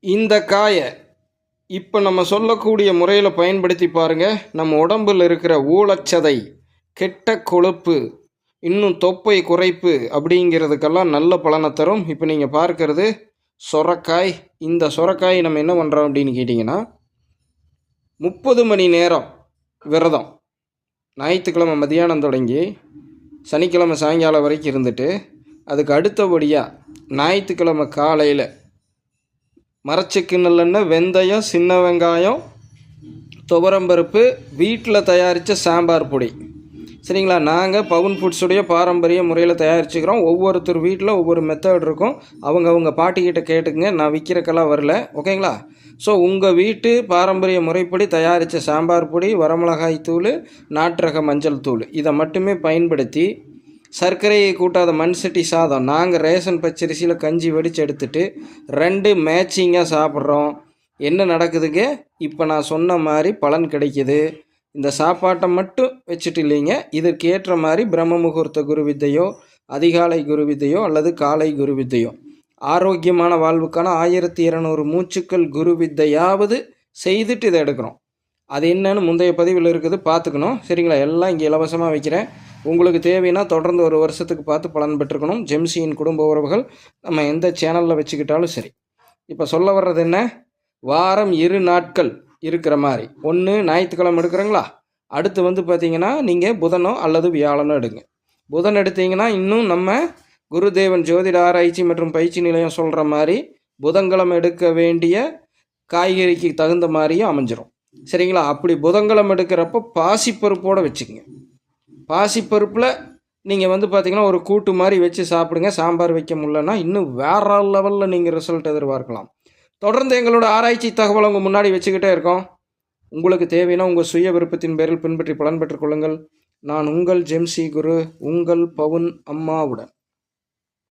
இந்த காயை இப்போ நம்ம சொல்லக்கூடிய முறையில் பயன்படுத்தி பாருங்கள். நம்ம உடம்பில் இருக்கிற ஊழச்சதை, கெட்ட கொழுப்பு, இன்னும் தொப்பை குறைப்பு அப்படிங்கிறதுக்கெல்லாம் நல்ல பலனை தரும். இப்போ நீங்கள் பார்க்கறது சொரக்காய். இந்த சொரக்காய் நம்ம என்ன பண்ணுறோம் அப்படின்னு கேட்டிங்கன்னா, 30 மணி நேரம் விரதம், ஞாயிற்றுக்கிழமை மதியானம் தொடங்கி சனிக்கிழமை சாயங்காலம் வரைக்கும் இருந்துட்டு, அதுக்கு அடுத்தபடியாக ஞாயிற்றுக்கிழமை காலையில் மரச்செக்கு நல்லெண்ணெய், வெந்தயம், சின்ன வெங்காயம், துவரம்பருப்பு, வீட்டில் தயாரித்த சாம்பார் பொடி. சரிங்களா? நாங்கள் பவன் ஃபுட்ஸுடைய பாரம்பரிய முறையில் தயாரிச்சுக்கிறோம். ஒவ்வொருத்தர் வீட்டில் ஒவ்வொரு மெத்தட் இருக்கும். அவங்க பாட்டிக்கிட்ட கேட்டுக்குங்க. நான் விற்கிறக்கெல்லாம் வரல, ஓகேங்களா? ஸோ உங்கள் வீட்டு பாரம்பரிய முறைப்படி தயாரித்த சாம்பார் பொடி, வரமிளகாய் தூள், நாட்டு ரக மஞ்சள் தூள், இதை மட்டுமே பயன்படுத்தி சர்க்கரையை கூட்டாத மண் சட்டி சாதம் நாங்கள் ரேஷன் பச்சரிசியில் கஞ்சி வடித்து எடுத்துட்டு 2 மேட்சிங்காக சாப்பிட்றோம். என்ன நடக்குதுங்க? இப்போ நான் சொன்ன மாதிரி பலன் கிடைக்கிது. இந்த சாப்பாட்டை மட்டும் வச்சுட்டு இல்லைங்க, இதற்கு ஏற்ற மாதிரி பிரம்ம முகூர்த்த குரு வித்தையோ, அதிகாலை குரு வித்தையோ அல்லது காலை குரு வித்தையோ, ஆரோக்கியமான வாழ்வுக்கான 1200 மூச்சுக்கள் குரு வித்தையாவது செய்துட்டு இதை எடுக்கிறோம். அது என்னன்னு முந்தைய பதிவில் இருக்குது, பார்த்துக்கணும். சரிங்களா? எல்லாம் இங்கே இலவசமாக வைக்கிறேன். உங்களுக்கு தேவைன்னா தொடர்ந்து ஒரு வருஷத்துக்கு பார்த்து பலன் பெற்றுக்கணும். ஜெம்சியின் குடும்ப உறவுகள் நம்ம எந்த சேனலில் வச்சுக்கிட்டாலும் சரி. இப்போ சொல்ல வர்றது என்ன, வாரம் 2 நாட்கள் இருக்கிற மாதிரி. ஒன்று ஞாயிற்றுக்கிழமை எடுக்கிறீங்களா, அடுத்து பார்த்திங்கன்னா நீங்கள் புதனோ அல்லது வியாழனோ எடுங்க. புதன் எடுத்தீங்கன்னா இன்னும் நம்ம குருதேவன் ஜோதிட ஆராய்ச்சி மற்றும் பயிற்சி நிலையம் சொல்கிற மாதிரி புதன்கிழமை எடுக்க வேண்டிய காய்கறிக்கு தகுந்த மாதிரியும் அமைஞ்சிரும். சரிங்களா? அப்படி புதன்கிழமை எடுக்கிறப்போ பாசிப்பருப்போடு வச்சுக்கோங்க. பாசிப்பருப்பில் நீங்கள் பார்த்திங்கன்னா ஒரு கூட்டு மாதிரி வச்சு சாப்பிடுங்க. சாம்பார் வைக்க முடியலன்னா இன்னும் வேற லெவலில் நீங்கள் ரிசல்ட் எதிர்பார்க்கலாம். தொடர்ந்து எங்களோட ஆராய்ச்சி தகவலை உங்கள் முன்னாடி வச்சுக்கிட்டே இருக்கோம். உங்களுக்கு தேவைன்னா உங்கள் சுய விருப்பத்தின் பேரில் பின்பற்றி பலன் பெற்றுக்கொள்ளுங்கள். நான் உங்கள் ஜெம்சி குரு, உங்கள் பவுன் அம்மாவுடன்.